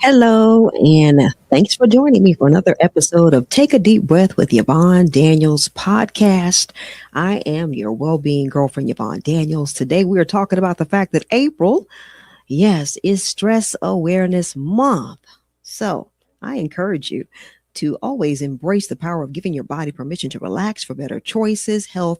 Hello, and thanks for joining me for another episode of Take a Deep Breath with Yvonne Daniels podcast. I am your well-being girlfriend, Yvonne Daniels. Today, we are talking about the fact that April, yes, is Stress Awareness Month. So, I encourage you to always embrace the power of giving your body permission to relax for better choices, health,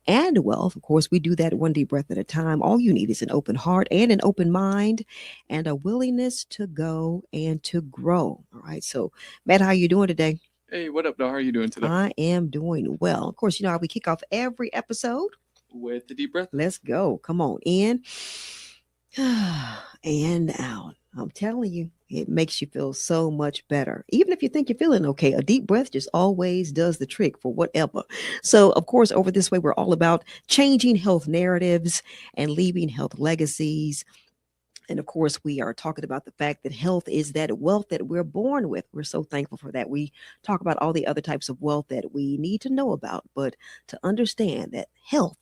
and wealth. Of course, we do that one deep breath at a time. All you need is an open heart and an open mind and a willingness to go and to grow. All right. So, Matt, how you doing today? Hey, what up, dog? How are you doing today? I am doing well. Of course, you know how we kick off every episode. With the deep breath? Let's go. Come on in and out. I'm telling you, it makes you feel so much better. Even if you think you're feeling okay, a deep breath just always does the trick for whatever. So, of course, over this way, we're all about changing health narratives and leaving health legacies. And of course, we are talking about the fact that health is that wealth that we're born with. We're so thankful for that. We talk about all the other types of wealth that we need to know about, but to understand that health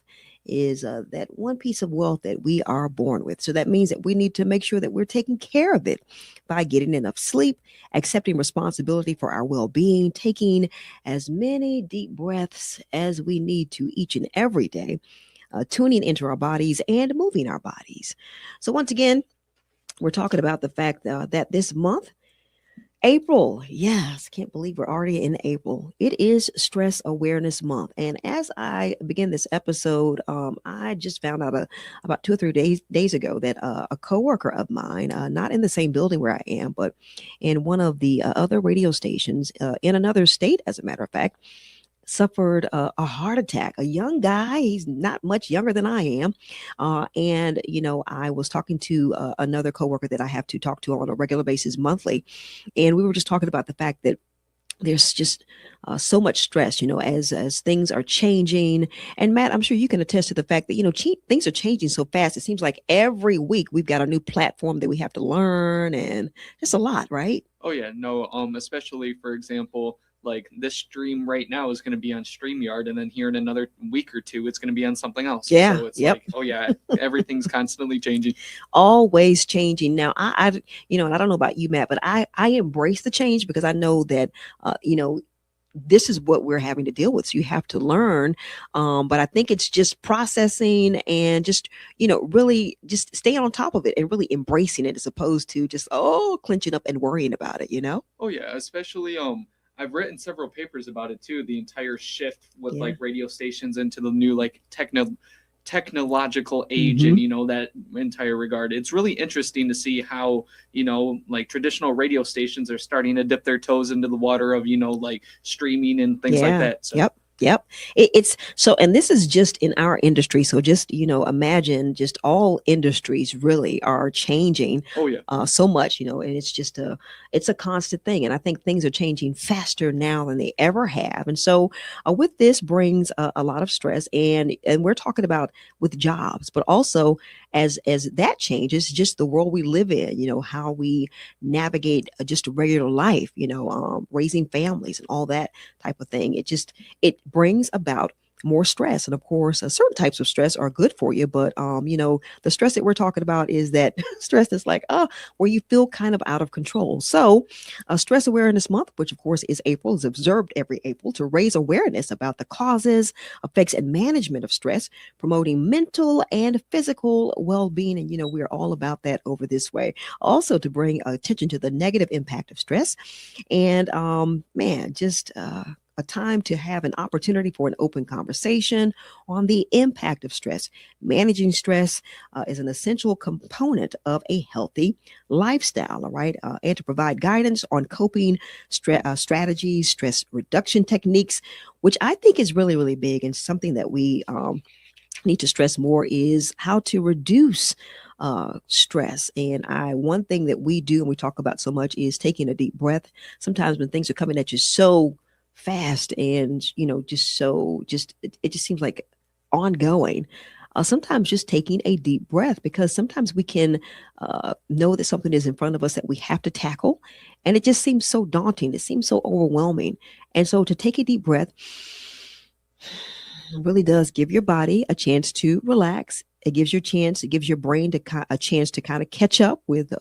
is that one piece of wealth that we are born with. So that means that we need to make sure that we're taking care of it by getting enough sleep, accepting responsibility for our well being, taking as many deep breaths as we need to each and every day, tuning into our bodies and moving our bodies. So, once again, we're talking about the fact that this month, April, yes, can't believe we're already in April. It is Stress Awareness Month. And as I begin this episode, I just found out about 2 or 3 days ago that a coworker of mine, not in the same building where I am, but in one of the other radio stations in another state, as a matter of fact, suffered a heart attack. A young guy, he's not much younger than I am. And, you know, I was talking to another coworker that I have to talk to on a regular basis monthly. And we were just talking about the fact that there's just so much stress, you know, as things are changing. And Matt, I'm sure you can attest to the fact that things are changing so fast. It seems like every week we've got a new platform that we have to learn, and it's a lot, right? Oh yeah, no. Especially for example, like this stream right now is going to be on StreamYard, and then here in another week or two, it's going to be on something else. Yeah. So it's Yep. like, oh yeah, everything's constantly changing. Always changing. Now, and I don't know about you, Matt, but I embrace the change because I know that, this is what we're having to deal with. So you have to learn. But I think it's just processing and just, really just staying on top of it and really embracing it as opposed to just, clenching up and worrying about it, you know? Oh yeah, especially I've written several papers about it too. The entire shift with Yeah. like radio stations into the new like technological age, Mhm. and that entire regard. It's really interesting to see how like traditional radio stations are starting to dip their toes into the water of like streaming and things like Yeah. that. So Yep. Yep. It's so, and this is just in our industry. So just, imagine just all industries really are changing oh yeah. so much, and it's a constant thing. And I think things are changing faster now than they ever have. And so with this brings a lot of stress, and we're talking about with jobs, but also as that changes, just the world we live in, how we navigate just a regular life, raising families and all that type of thing. It brings about more stress. And of course, certain types of stress are good for you, but the stress that we're talking about is that stress that's like, where you feel kind of out of control. So Stress Awareness Month, which of course is April, is observed every April to raise awareness about the causes, effects, and management of stress, promoting mental and physical well-being. And we're all about that over this way. Also to bring attention to the negative impact of stress. And man, just a time to have an opportunity for an open conversation on the impact of stress. Managing stress is an essential component of a healthy lifestyle, all right? And to provide guidance on coping strategies, stress reduction techniques, which I think is really, really big and something that we need to stress more is how to reduce stress. And one thing that we do and we talk about so much is taking a deep breath. Sometimes when things are coming at you so fast and it just seems like ongoing, sometimes just taking a deep breath, because sometimes we can know that something is in front of us that we have to tackle, and it just seems so daunting, it seems so overwhelming. And so to take a deep breath really does give your body a chance to relax. It gives your brain a chance to kind of catch up with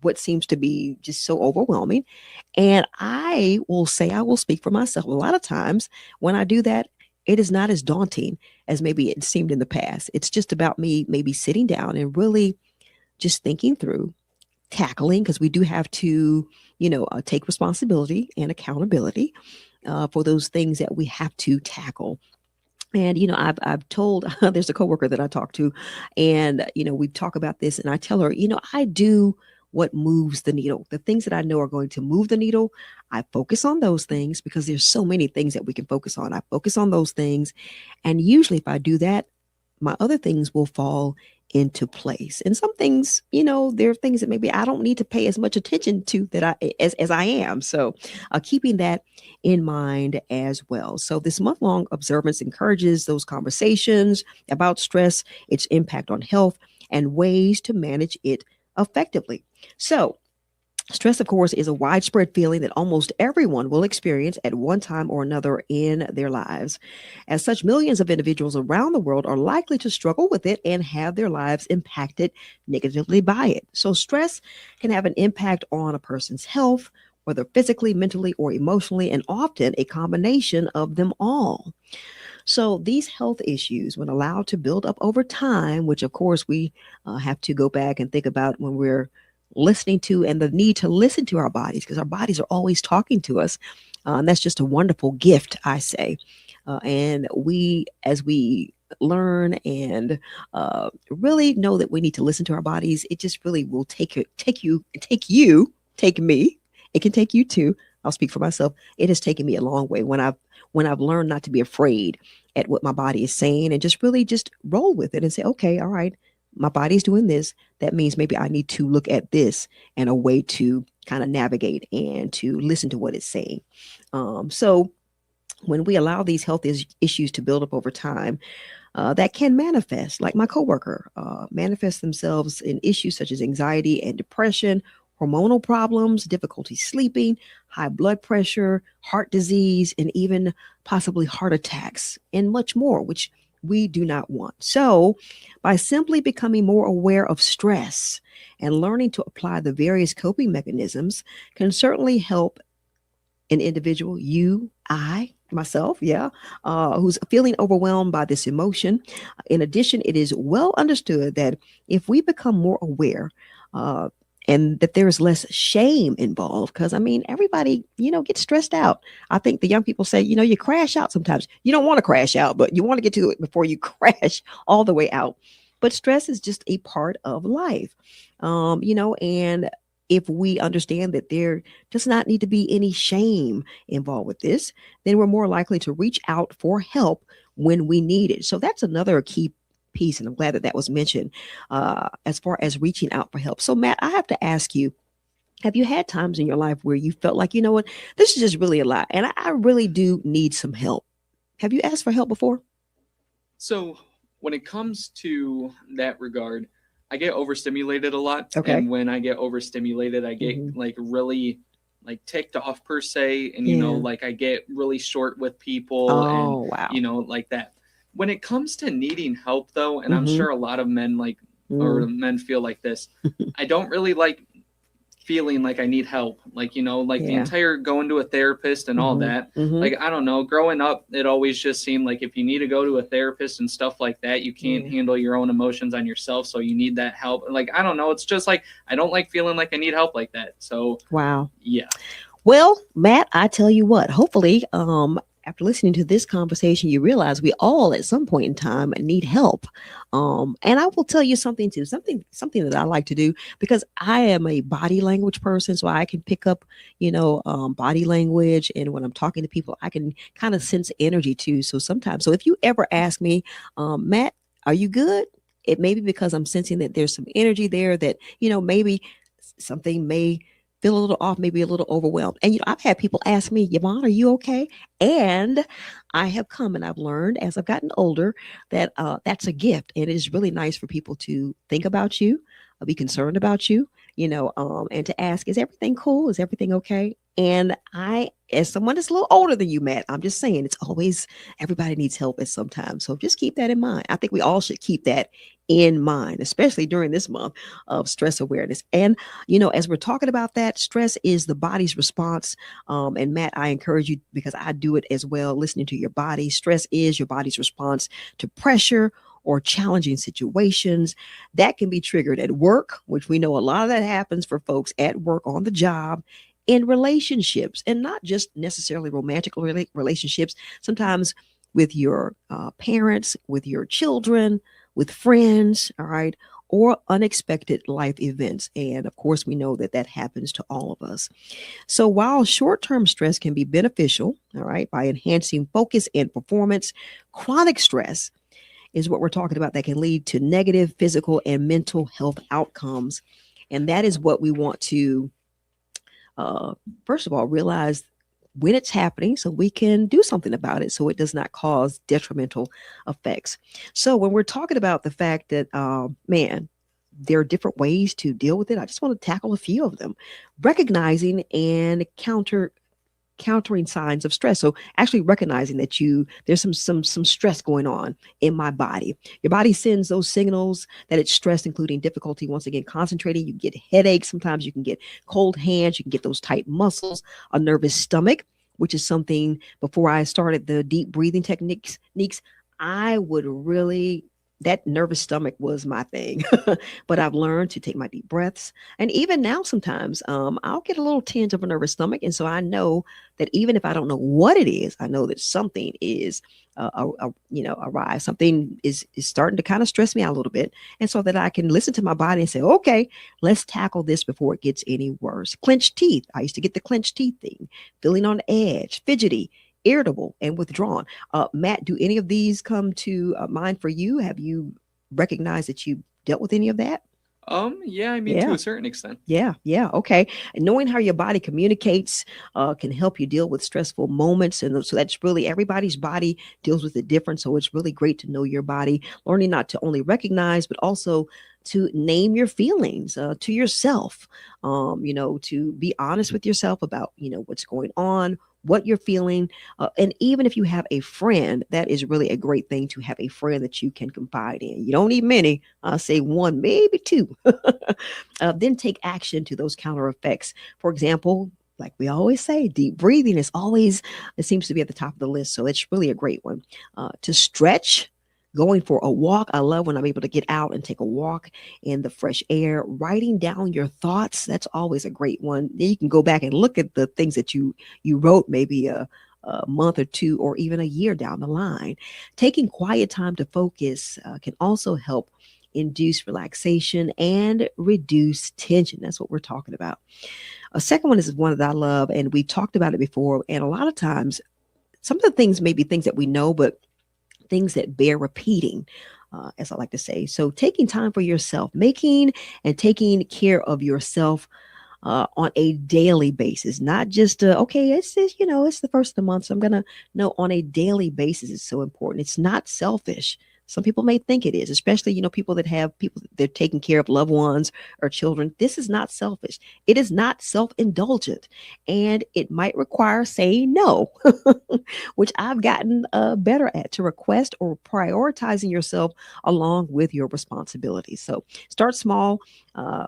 what seems to be just so overwhelming. And I will say, I will speak for myself. A lot of times when I do that, it is not as daunting as maybe it seemed in the past. It's just about me maybe sitting down and really just thinking through, tackling, because we do have to, take responsibility and accountability for those things that we have to tackle. And I've told there's a coworker that I talk to, and we talk about this, and I tell her, I do what moves the needle. The things that I know are going to move the needle, I focus on those things because there's so many things that we can focus on. I focus on those things, and usually if I do that, my other things will fall into place. And some things, there are things that maybe I don't need to pay as much attention to that as I am. So keeping that in mind as well. So this month-long observance encourages those conversations about stress, its impact on health, and ways to manage it effectively. So stress, of course, is a widespread feeling that almost everyone will experience at one time or another in their lives. As such, millions of individuals around the world are likely to struggle with it and have their lives impacted negatively by it. So, stress can have an impact on a person's health, whether physically, mentally, or emotionally, and often a combination of them all. So, these health issues, when allowed to build up over time, which of course we have to go back and think about when we're listening to, and the need to listen to our bodies, because our bodies are always talking to us. And that's just a wonderful gift, I say. And as we learn and really know that we need to listen to our bodies, it just really will take me. It can take you too. I'll speak for myself. It has taken me a long way when I've learned not to be afraid at what my body is saying and just really just roll with it and say, okay, all right, my body's doing this. That means maybe I need to look at this and a way to kind of navigate and to listen to what it's saying. So when we allow these health issues to build up over time, that can manifest, like my coworker, manifest themselves in issues such as anxiety and depression, hormonal problems, difficulty sleeping, high blood pressure, heart disease, and even possibly heart attacks, and much more, which we do not want. So, by simply becoming more aware of stress and learning to apply the various coping mechanisms, can certainly help an individual, you, I, myself, yeah, who's feeling overwhelmed by this emotion. In addition, it is well understood that if we become more aware, and that there is less shame involved, because I mean, everybody, gets stressed out. I think the young people say, you crash out sometimes. You don't want to crash out, but you want to get to it before you crash all the way out. But stress is just a part of life, and if we understand that there does not need to be any shame involved with this, then we're more likely to reach out for help when we need it. So that's another key piece, and I'm glad that that was mentioned as far as reaching out for help. So, Matt, I have to ask you, have you had times in your life where you felt like, you know what, this is just really a lot, and I really do need some help? Have you asked for help before? So when it comes to that regard, I get overstimulated a lot. Okay. And when I get overstimulated, I get Mhm. like really like ticked off per se. And, Yeah. like I get really short with people and, Oh, wow. like that. When it comes to needing help though, and I'm Mm-hmm. sure a lot of men like, or Mm. men feel like this, I don't really like feeling like I need help. Like, like the Yeah. entire going to a therapist and all Mm-hmm. that. Mm-hmm. Like, I don't know, growing up, it always just seemed like if you need to go to a therapist and stuff like that, you can't Yeah. handle your own emotions on yourself. So you need that help. Like, I don't know. It's just like, I don't like feeling like I need help like that. So, Wow. yeah. Well, Matt, I tell you what, hopefully, after listening to this conversation, you realize we all at some point in time need help. And I will tell you something too, something that I like to do, because I am a body language person. So I can pick up, body language. And when I'm talking to people, I can kind of sense energy too. So sometimes, so if you ever ask me, Matt, are you good? It may be because I'm sensing that there's some energy there that, maybe something may feel a little off, maybe a little overwhelmed. And I've had people ask me, Yvonne, are you okay? And I have come and I've learned as I've gotten older that that's a gift, and it is really nice for people to think about you, be concerned about you, and to ask, is everything cool? Is everything okay? And as someone that's a little older than you, Matt, I'm just saying it's always everybody needs help at some time. So just keep that in mind. I think we all should keep that in mind, especially during this month of stress awareness. And, as we're talking about that, stress is the body's response. And Matt, I encourage you because I do it as well, listening to your body. Stress is your body's response to pressure or challenging situations that can be triggered at work, which we know a lot of that happens for folks at work on the job, in relationships, and not just necessarily romantic relationships, sometimes with your parents, with your children, with friends, all right, or unexpected life events. And of course, we know that that happens to all of us. So while short term stress can be beneficial, all right, by enhancing focus and performance, chronic stress is what we're talking about that can lead to negative physical and mental health outcomes. And that is what we want to uh, first of all, realize when it's happening so we can do something about it so it does not cause detrimental effects. So, when we're talking about the fact that, man, there are different ways to deal with it, I just want to tackle a few of them. Recognizing and countering signs of stress. So actually recognizing that there's some stress going on in my body. Your body sends those signals that it's stressed, including difficulty once again concentrating. You get headaches. Sometimes you can get cold hands. You can get those tight muscles, a nervous stomach, which is something before I started the deep breathing techniques, I would really that nervous stomach was my thing. But I've learned to take my deep breaths. And even now, sometimes I'll get a little tinge of a nervous stomach. And so I know that even if I don't know what it is, I know that something is awry. Something is starting to kind of stress me out a little bit. And so that I can listen to my body and say, okay, let's tackle this before it gets any worse. Clenched teeth. I used to get the clenched teeth thing, feeling on edge, fidgety, irritable, and withdrawn. Matt, do any of these come to mind for you? Have you recognized that you dealt with any of that? Yeah, I mean, to Yeah. a certain extent. Yeah. Okay. And knowing how your body communicates can help you deal with stressful moments. And so that's really everybody's body deals with it different. So it's really great to know your body, learning not to only recognize, but also to name your feelings to yourself, to be honest with yourself about, what's going on, what you're feeling. And even if you have a friend, that is really a great thing to have a friend that you can confide in. You don't need many. I'll say one, maybe two. Then take action to those counter effects. For example, like we always say, deep breathing is always, it seems to be at the top of the list. So it's really a great one. To stretch, going for a walk. I love when I'm able to get out and take a walk in the fresh air. Writing down your thoughts, that's always a great one. Then you can go back and look at the things that you wrote maybe a month or two or even a year down the line. Taking quiet time to focus can also help induce relaxation and reduce tension. That's what we're talking about. A second one is one that I love, and we've talked about it before. And a lot of times, some of the things may be things that we know, but things that bear repeating. As I like to say. So, taking time for yourself, making and taking care of yourself on a daily basis, not just okay, it's the first of the month, so I'm gonna no on a daily basis is so important. It's not selfish. Some people may think it is, especially people that have people they're taking care of loved ones or children. This is not selfish. It is not self-indulgent, and it might require saying no, which I've gotten better at to request or prioritizing yourself along with your responsibilities. So start small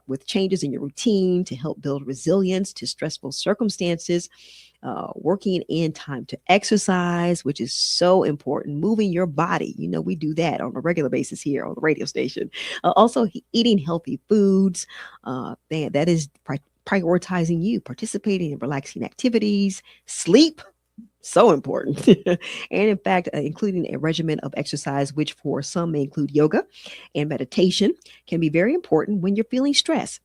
with changes in your routine to help build resilience to stressful circumstances. Working in time to exercise, which is so important, moving your body. We do that on a regular basis here on the radio station. Also, eating healthy foods. That is prioritizing you, participating in relaxing activities, sleep. So important. And in fact, including a regimen of exercise, which for some may include yoga and meditation, can be very important when you're feeling stress.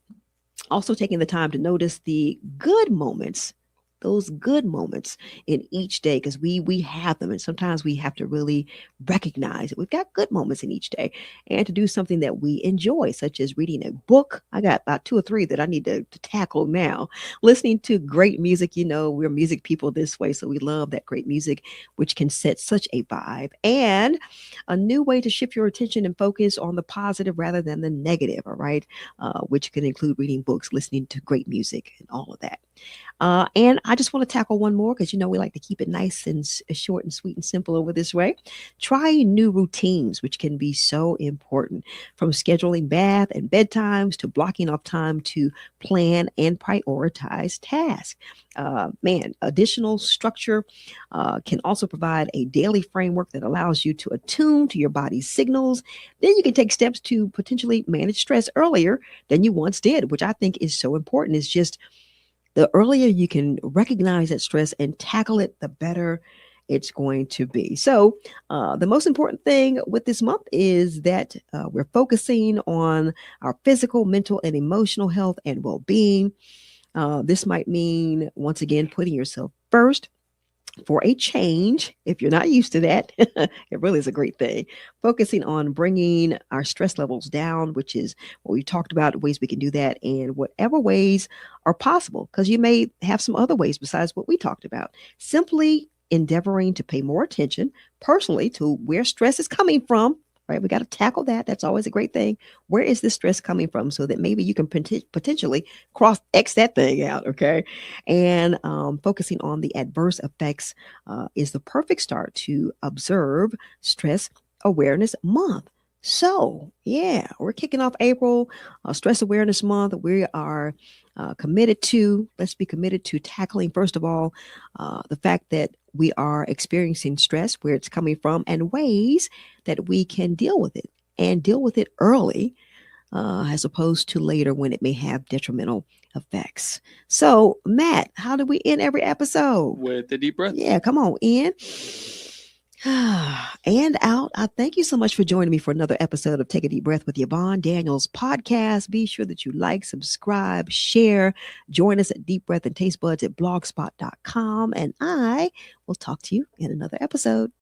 Also, taking the time to notice the good moments, those good moments in each day, because we have them, and sometimes we have to really recognize that we've got good moments in each day, and to do something that we enjoy, such as reading a book. I got about two or three that I need to tackle now. Listening to great music. We're music people this way, so we love that great music, which can set such a vibe. And a new way to shift your attention and focus on the positive rather than the negative. All right, which can include reading books, listening to great music, and all of that. And I just want to tackle one more because, we like to keep it nice and short and sweet and simple over this way. Try new routines, which can be so important, from scheduling bath and bedtimes to blocking off time to plan and prioritize tasks. Man, additional structure can also provide a daily framework that allows you to attune to your body's signals. Then you can take steps to potentially manage stress earlier than you once did, which I think is so important. It's just the earlier you can recognize that stress and tackle it, the better it's going to be. So, the most important thing with this month is that we're focusing on our physical, mental, and emotional health and well being. This might mean, once again, putting yourself first for a change. If you're not used to that, it really is a great thing. Focusing on bringing our stress levels down, which is what we talked about, ways we can do that, and whatever ways are possible, because you may have some other ways besides what we talked about. Simply endeavoring to pay more attention personally to where stress is coming from. Right, we got to tackle that. That's always a great thing. Where is this stress coming from, so that maybe you can potentially cross X that thing out. Okay, and focusing on the adverse effects is the perfect start to observe Stress Awareness Month. So, yeah, we're kicking off April, Stress Awareness Month. We are let's be committed to tackling, first of all, the fact that we are experiencing stress, where it's coming from, and ways that we can deal with it and deal with it early, as opposed to later when it may have detrimental effects. So, Matt, how do we end every episode? With a deep breath. Yeah, come on, in and out. I thank you so much for joining me for another episode of Take a Deep Breath with Yvonne Daniels podcast. Be sure that you like, subscribe, share. Join us at Deep Breath and Taste Buds at blogspot.com. And I will talk to you in another episode.